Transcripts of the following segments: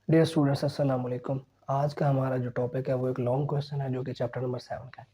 Dear students अस्सलाम वालेकुम। आज का हमारा जो टॉपिक है वो एक लॉन्ग क्वेश्चन है जो कि चैप्टर नंबर 7 का है।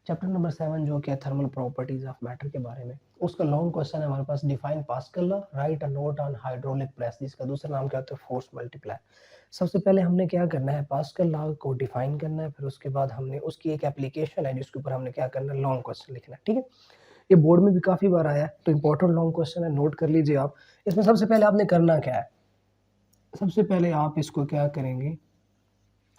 चैप्टर नंबर 7 जो कि है थर्मल प्रॉपर्टीज ऑफ मैटर के बारे में, उसका लॉन्ग क्वेश्चन है हमारे पास। Define Pascal law, write a note on hydraulic press, जिसका दूसरा नाम क्या होता है, फोर्स मल्टीप्लाई। सबसे पहले हमने क्या करना है, पास्कल लॉ को डिफाइन करना है, फिर उसके बाद हमने उसकी एक एप्लीकेशन है जिसके ऊपर हमने क्या करना है, लॉन्ग क्वेश्चन लिखना है। ठीक है, ये बोर्ड में भी काफ़ी बार आया है, तो इंपॉर्टेंट लॉन्ग क्वेश्चन है, नोट कर लीजिए आप। इसमें सबसे पहले आपने करना क्या है, सबसे पहले आप इसको क्या करेंगे,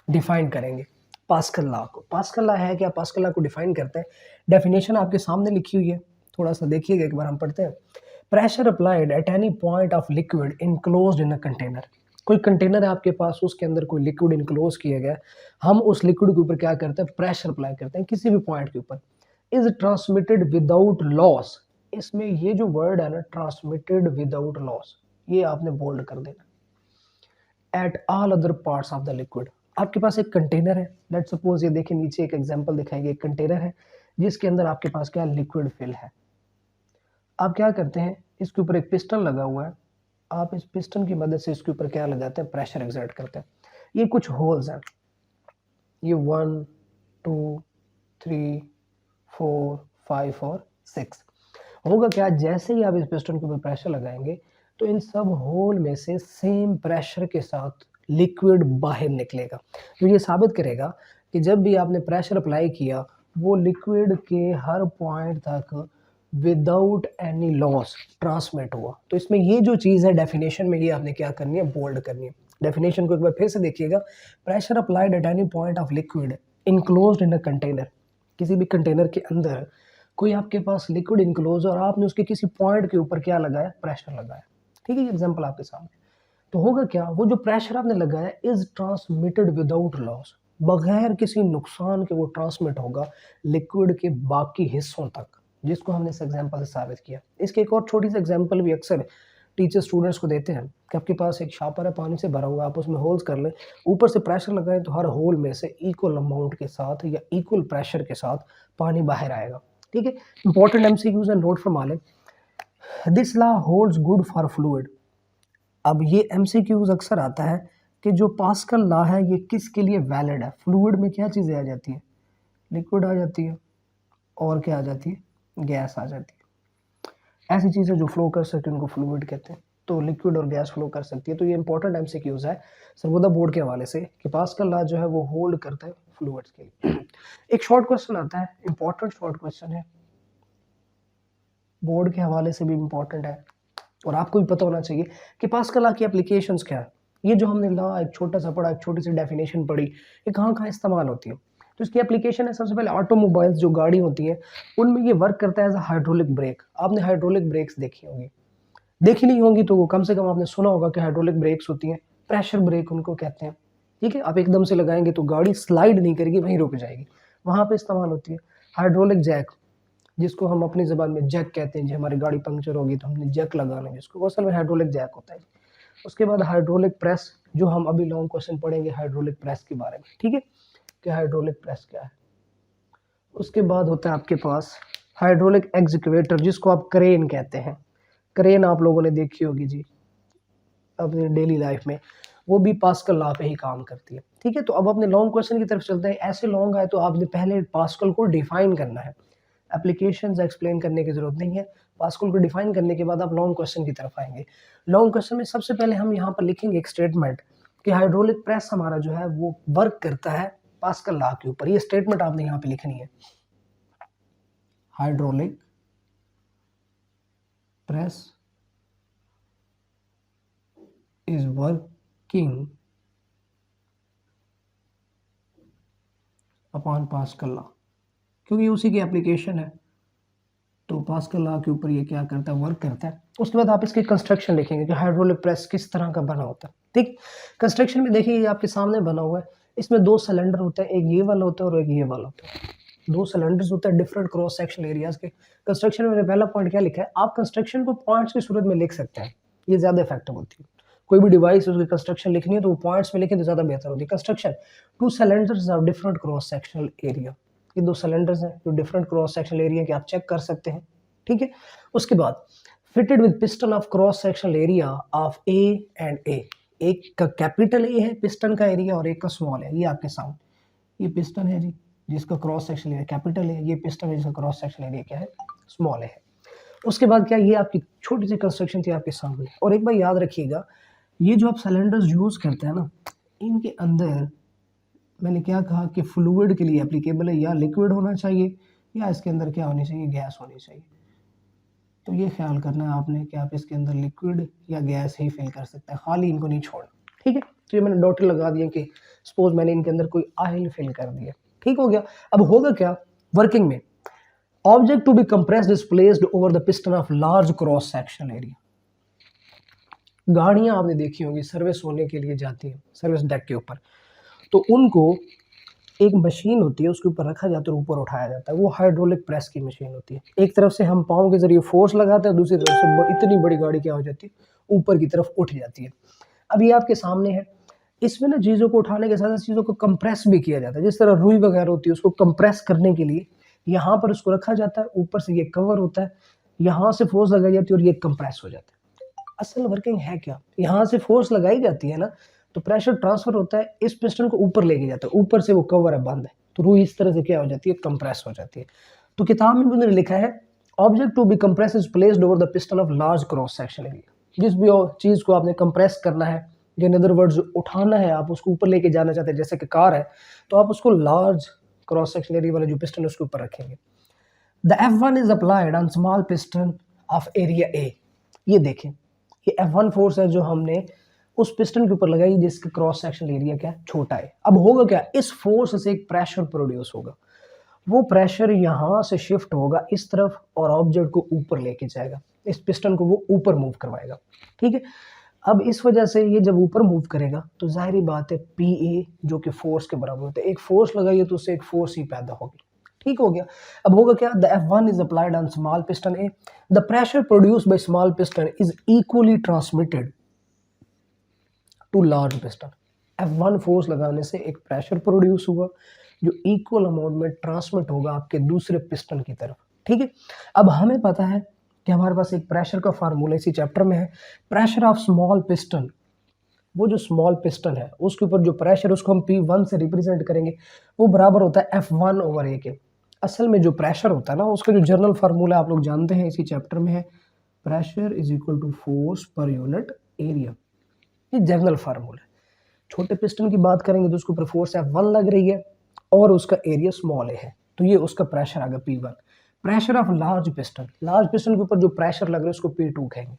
डिफाइन करेंगे पास्कल लॉ को। पास्कल लॉ है क्या, पास्कल लॉ को डिफाइन करते हैं। डेफिनेशन आपके सामने लिखी हुई है, थोड़ा सा देखिएगा, एक बार हम पढ़ते हैं। Pressure applied at any point of liquid enclosed in a container. कोई कंटेनर है आपके पास, उसके अंदर कोई लिक्विड इनक्लोज किया गया है, हम उस लिक्विड के ऊपर क्या करते हैं, प्रेशर अप्लाई करते हैं किसी भी पॉइंट के ऊपर। Is transmitted without loss. इसमें ये जो वर्ड है ना, ट्रांसमिटेड विदाउट लॉस, ये आपने बोल्ड कर देना। At all other parts of the liquid. आपके पास एक कंटेनर है, लेट सपोज, ये देखिए नीचे एक एग्जांपल दिखाएंगे, एक कंटेनर है जिसके अंदर आपके पास क्या लिक्विड फिल है। आप क्या करते हैं, इसके ऊपर एक पिस्टन लगा हुआ है, आप इस पिस्टन की मदद से इसके ऊपर क्या लगाते हैं, प्रेशर एक्सर्ट करते हैं। ये कुछ होल्स हैं, ये 1 2 3 4 5 और 6। होगा क्या, जैसे ही आप इस पिस्टन के ऊपर प्रेशर लगाएंगे तो इन सब होल में से सेम प्रेशर के साथ लिक्विड बाहर निकलेगा, जो ये साबित करेगा कि जब भी आपने प्रेशर अप्लाई किया वो लिक्विड के हर पॉइंट तक विदाउट एनी लॉस ट्रांसमिट हुआ। तो इसमें ये जो चीज़ है डेफिनेशन में, ये आपने क्या करनी है, बोल्ड करनी है। डेफिनेशन को एक बार फिर से देखिएगा। Pressure applied at any point of liquid enclosed in a container. किसी भी कंटेनर के अंदर कोई आपके पास लिक्विड इनक्लोज और आपने उसके किसी पॉइंट के ऊपर क्या लगाया, प्रेशर लगाया। ठीक है, ये एग्जांपल आपके सामने। तो होगा क्या, वो जो प्रेशर आपने लगाया इज ट्रांसमिटेड विदाउट लॉस, बगैर किसी नुकसान के वो ट्रांसमिट होगा लिक्विड के बाकी हिस्सों तक, जिसको हमने इस एग्जांपल से साबित किया। इसके एक और छोटी सी एग्जांपल भी अक्सर टीचर स्टूडेंट्स को देते हैं कि आपके पास एक शापर है, पानी से भरा हुआ, आप उसमें होल्स कर लें, ऊपर से प्रेशर लगाएं तो हर होल में से इक्वल अमाउंट के साथ या इक्वल प्रेशर के साथ पानी बाहर आएगा। ठीक है, इंपॉर्टेंट एमसीक्यूज एंड नोट फॉर लें। This law holds good for fluid. अब ये एमसीक्यूज अक्सर आता है कि जो पास्कल लॉ है ये किसके लिए वैलिड है। फ्लूइड में क्या चीज़ें आ जाती हैं, लिक्विड आ जाती है और क्या आ जाती है, गैस आ जाती है। ऐसी चीज़ें जो फ्लो कर सकती हैं उनको फ्लूइड कहते हैं। तो लिक्विड और गैस फ्लो कर सकती है। तो ये इंपॉर्टेंट एमसीक्यूज है सर्वोदय बोर्ड के हवाले से कि पास्कल लॉ जो है वो होल्ड करता है फ्लूइड्स के लिए। एक शॉर्ट क्वेश्चन आता है, इंपॉर्टेंट शॉर्ट क्वेश्चन है, बोर्ड के हवाले से भी इंपॉर्टेंट है और आपको भी पता होना चाहिए कि पास्कल लॉ की एप्लीकेशंस क्या है। ये जो हमने लॉ एक छोटा सा पढ़ा, एक छोटी सी डेफिनेशन पढ़ी, ये कहाँ कहाँ इस्तेमाल होती है। तो इसकी एप्लीकेशन है, सबसे पहले ऑटोमोबाइल्स जो गाड़ी होती है उनमें ये वर्क करता है एज अ हाइड्रोलिक ब्रेक। आपने हाइड्रोलिक ब्रेक्स देखी होंगी, देखी नहीं होंगी तो कम से कम आपने सुना होगा कि हाइड्रोलिक ब्रेक्स होती हैं, प्रेशर ब्रेक उनको कहते हैं। ठीक है, आप एकदम से लगाएंगे तो गाड़ी स्लाइड नहीं करेगी, वहीं रुक जाएगी, वहाँ पे इस्तेमाल होती है। हाइड्रोलिक जैक, जिसको हम अपनी ज़बान में जैक कहते हैं, जी हमारी गाड़ी पंक्चर होगी तो हमने जैक लगाना है जिसको, वो असल में हाइड्रोलिक जैक होता है। उसके बाद हाइड्रोलिक प्रेस, जो हम अभी लॉन्ग क्वेश्चन पढ़ेंगे हाइड्रोलिक प्रेस के बारे में। ठीक है, कि हाइड्रोलिक प्रेस क्या है। उसके बाद होता है आपके पास हाइड्रोलिक एक्सकवेटर, जिसको आप क्रेन कहते हैं। क्रेन आप लोगों ने देखी होगी जी अपनी डेली लाइफ में, वो भी पास्कल लॉ पे ही काम करती है। ठीक है, तो अब अपने लॉन्ग क्वेश्चन की तरफ चलते हैं। ऐसे लॉन्ग आए तो आपने पहले पास्कल को डिफाइन करना है, एप्लीकेशंस एक्सप्लेन करने की जरूरत नहीं है। पास्कल को डिफाइन करने के बाद आप लॉन्ग क्वेश्चन की तरफ आएंगे। लॉन्ग क्वेश्चन में सबसे पहले हम यहाँ पर लिखेंगे एक स्टेटमेंट कि हाइड्रोलिक प्रेस हमारा जो है वो वर्क करता है पास्कल लॉ के ऊपर। ये स्टेटमेंट आपने यहाँ पे लिखनी है, hydraulic press is working upon pascal law, क्योंकि उसी की एप्लीकेशन है तो पास्कल लॉ के ऊपर ये क्या करता है, वर्क करता है। उसके बाद आप इसकी कंस्ट्रक्शन लिखेंगे कि हाइड्रोलिक प्रेस किस तरह का बना होता है। ठीक, कंस्ट्रक्शन में देखिए ये आपके सामने बना हुआ है, इसमें दो सिलेंडर होते हैं, एक ये वाला होता है और एक ये वाला होता है। दो सिलेंडर्स होते हैं डिफरेंट क्रॉस सेक्शन एरियाज के। कंस्ट्रक्शन में मैंने पहला पॉइंट क्या लिखा है, आप कंस्ट्रक्शन को पॉइंट्स की सूरत में लिख सकते हैं, ये ज़्यादा इफेक्टिव होती है। कोई भी डिवाइस उसकी कंस्ट्रक्शन लिखनी है तो वो पॉइंट्स में लिखें तो ज़्यादा बेहतर होती है। Construction, to cylinders of different cross sectional area, ये दो सिलेंडर्स हैं जो डिफरेंट क्रॉस सेक्शनल एरिया के आप चेक कर सकते हैं। ठीक है, उसके बाद fitted with piston of cross sectional area of a and a, एक का कैपिटल ए है पिस्टन का एरिया और एक का स्मॉल है। ये आपके सामने ये पिस्टन है जी जिसका क्रॉस सेक्शन एरिया कैपिटल है, ये पिस्टन है जिसका क्रॉस सेक्शन एरिया क्या है, स्मॉल है। उसके बाद क्या, ये आपकी छोटी सी कंस्ट्रक्शन थी आपके सामने। और एक बार याद रखिएगा, ये जो आप सिलेंडर्स यूज़ करते हैं ना, इनके अंदर मैंने क्या कहा कि फ्लूइड के लिए एप्लीकेबल है, या लिक्विड होना चाहिए या इसके अंदर क्या होनी चाहिए, गैस होनी चाहिए। तो ये ख्याल करना है आपने कि आप इसके अंदर लिक्विड या गैस ही फिल कर सकते हैं, खाली इनको नहीं छोड़ना, ठीक है। तो ये मैंने डॉट लगा दिया कि सपोज मैंने इनके अंदर कोई ऑयल फिल कर दिया, ठीक हो गया। अब होगा क्या वर्किंग में, object to be compressed is placed over the piston of large cross section area. गाड़ियां आपने देखी होंगी सर्विस होने के लिए जाती है सर्विस डेक के ऊपर, तो उनको एक मशीन होती है उसके ऊपर रखा जाता है और ऊपर उठाया जाता है, वो हाइड्रोलिक प्रेस की मशीन होती है। एक तरफ से हम पाँव के जरिए फोर्स लगाते हैं, दूसरी तरफ से इतनी बड़ी गाड़ी क्या हो जाती है ऊपर की तरफ उठ जाती है। अब ये आपके सामने है, इसमें ना चीज़ों को उठाने के साथ साथ चीज़ों को कंप्रेस भी किया जाता है। जिस तरह रुई वगैरह होती है उसको कंप्रेस करने के लिए यहाँ पर उसको रखा जाता है, ऊपर से ये कवर होता है, यहाँ से फोर्स लगाई जाती है और ये कंप्रेस हो जाता है। असल वर्किंग है क्या, यहाँ से फोर्स लगाई जाती है ना, तो प्रेशर ट्रांसफर होता है, इस पिस्टन को ऊपर लेके जाता है, ऊपर से वो कवर है बंद है, तो रुई इस तरह से क्या हो जाती है, कंप्रेस हो जाती है। तो किताब में उन्होंने लिखा है object to be compress is placed over the piston of large cross section area. जिस भी चीज़ को आपने कंप्रेस करना है, इन अदर वर्ड्स उठाना है, आप उसको ऊपर लेके जाना चाहते हैं, जैसे कि कार है, तो आप उसको लार्ज क्रॉस सेक्शन एरिया वाला जो पिस्टन है उसके ऊपर रखेंगे। The F1 is applied on small piston of area A. ये देखें, ये F1 फोर्स है जो हमने उस पिस्टन के ऊपर लगाई जिसका क्रॉस सेक्शन एरिया क्या छोटा है। अब होगा क्या, इस फोर्स से एक प्रेशर प्रोड्यूस होगा, वो प्रेशर यहाँ से शिफ्ट होगा इस तरफ और ऑब्जेक्ट को ऊपर लेके जाएगा, इस पिस्टन को वो ऊपर मूव करवाएगा, ठीक है। अब इस वजह से ये जब ऊपर मूव करेगा तो जाहिर बात है PA जो कि फोर्स के बराबर होता है, एक फोर्स लगाइए तो उससे एक फोर्स ही पैदा होगी, ठीक हो गया। अब होगा क्या, the F1 is applied on small piston A, the pressure produced by small piston is equally transmitted to large piston. F1 force लगाने से एक प्रेशर प्रोड्यूस हुआ जो इक्वल अमाउंट में ट्रांसमिट होगा आपके दूसरे पिस्टन की तरफ, ठीक है। अब हमें पता है कि हमारे पास एक प्रेशर का फार्मूला इसी चैप्टर में है, प्रेशर ऑफ स्मॉल पिस्टन। वो जो स्मॉल पिस्टन है उसके ऊपर जो प्रेशर उसको हम P1 से रिप्रेजेंट करेंगे, वो बराबर होता है F1 ओवर A के। असल में जो प्रेशर होता है ना उसका जो जनरल फार्मूला आप लोग जानते हैं इसी चैप्टर में है, pressure is equal to force per unit area, ये जनरल फार्मूला है। छोटे पिस्टन की बात करेंगे तो उसके ऊपर फोर्स F1 लग रही है और उसका एरिया स्मॉल है, तो ये उसका प्रेशर आ गया P1। Pressure of large piston के ऊपर जो प्रेशर लग रहा है उसको P2 कहेंगे,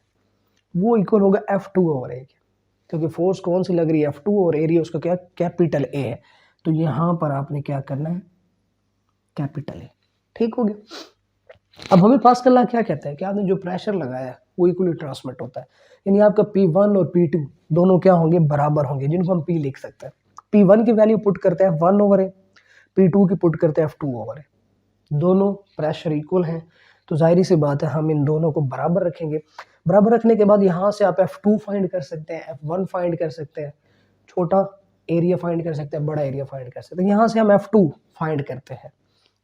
वो इक्वल होगा F2 ओवर A, क्योंकि फोर्स कौन सी लग रही है F2 और एरिया उसका क्या कैपिटल A है, तो यहाँ पर आपने क्या करना है कैपिटल A, ठीक हो गया। अब हमें पास्कल लॉ क्या कहता है कि आपने जो प्रेशर लगाया वो इक्वली ट्रांसमिट होता है, यानी आपका P1 और P2 दोनों क्या होंगे, बराबर होंगे, जिनको हम P लिख सकते हैं। P1 की वैल्यू पुट करते हैं 1 ओवर A, P2 की पुट करते हैं F2 ओवर A, दोनों प्रेशर इक्वल हैं, तो जाहिर सी बात है हम इन दोनों को बराबर रखेंगे। बराबर रखने के बाद यहाँ से आप F2 फाइंड कर सकते हैं, F1 फाइंड कर सकते हैं, छोटा एरिया फाइंड कर सकते हैं, बड़ा एरिया फाइंड कर सकते हैं। यहाँ से हम F2 फाइंड करते हैं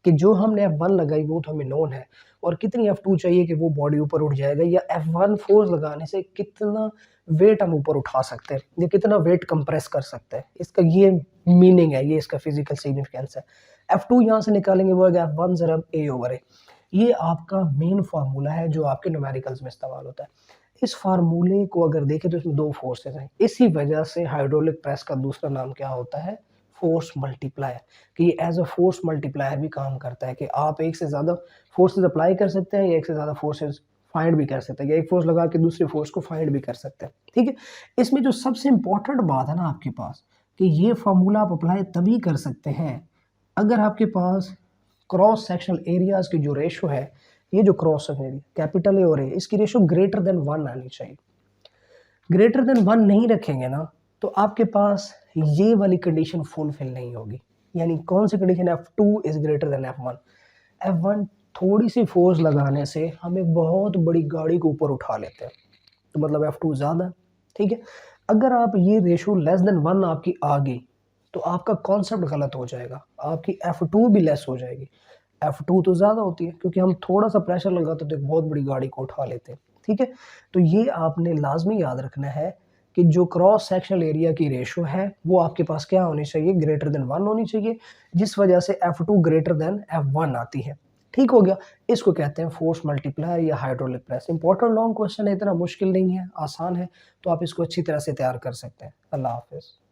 कि जो हमने F1 लगाई वो तो हमें नोन है, और कितनी F2 चाहिए कि वो बॉडी ऊपर उठ जाएगा, या F1 फोर्स लगाने से कितना वेट हम ऊपर उठा सकते हैं या कितना वेट कंप्रेस कर सकते हैं, इसका ये मीनिंग है, ये इसका फिजिकल सिग्निफिकेंस है। F2 यहाँ से निकालेंगे वो आएगा F1 ज़रब A ओवर A। ये आपका मेन फार्मूला है जो आपके न्यूमेरिकल्स में इस्तेमाल होता है। इस फार्मूले को अगर देखें तो इसमें दो फोर्सेस हैं, इसी वजह से हाइड्रोलिक प्रेस का दूसरा नाम क्या होता है, फोर्स मल्टीप्लायर, कि ये एज अ फोर्स मल्टीप्लायर भी काम करता है कि आप एक से ज़्यादा फोर्सेस अप्लाई कर सकते हैं या एक से ज़्यादा फोर्सेस फाइंड भी कर सकते हैं, या एक फोर्स लगा के दूसरे फोर्स को फाइंड भी कर सकते हैं, ठीक है। इसमें जो सबसे इंपॉर्टेंट बात है ना आपके पास, कि ये फार्मूला आप अप्लाई तभी कर सकते हैं अगर आपके पास क्रॉस सेक्शनल एरियाज की जो रेशो है, ये जो cross sectional area capital A और ए, इसकी रेशो ग्रेटर देन 1 आनी चाहिए। ग्रेटर देन 1 नहीं रखेंगे ना तो आपके पास ये वाली कंडीशन फुलफिल नहीं होगी। यानी कौन सी condition, F2 is greater than F1। F1 थोड़ी सी फोर्स लगाने से हमें बहुत बड़ी गाड़ी को ऊपर उठा लेते हैं, तो मतलब F2 ज़्यादा, ठीक है। अगर आप ये रेशो लेस देन 1 आपकी आ गई तो आपका कॉन्सेप्ट गलत हो जाएगा, आपकी F2 भी लेस हो जाएगी। F2 तो ज़्यादा होती है क्योंकि हम थोड़ा सा प्रेशर लगाते तो एक बहुत बड़ी गाड़ी को उठा लेते हैं, ठीक है। तो ये आपने लाजमी याद रखना है कि जो क्रॉस सेक्शनल एरिया की रेशो है वो आपके पास क्या होनी चाहिए, ग्रेटर देन 1 होनी चाहिए, जिस वजह से F2 ग्रेटर देन F1 आती है। ठीक हो गया। इसको कहते हैं फोर्स मल्टीप्लायर या hydraulic press. Important long question है, इतना मुश्किल नहीं है, आसान है, तो आप इसको अच्छी तरह से तैयार कर सकते हैं। अल्लाह हाफ़िज़।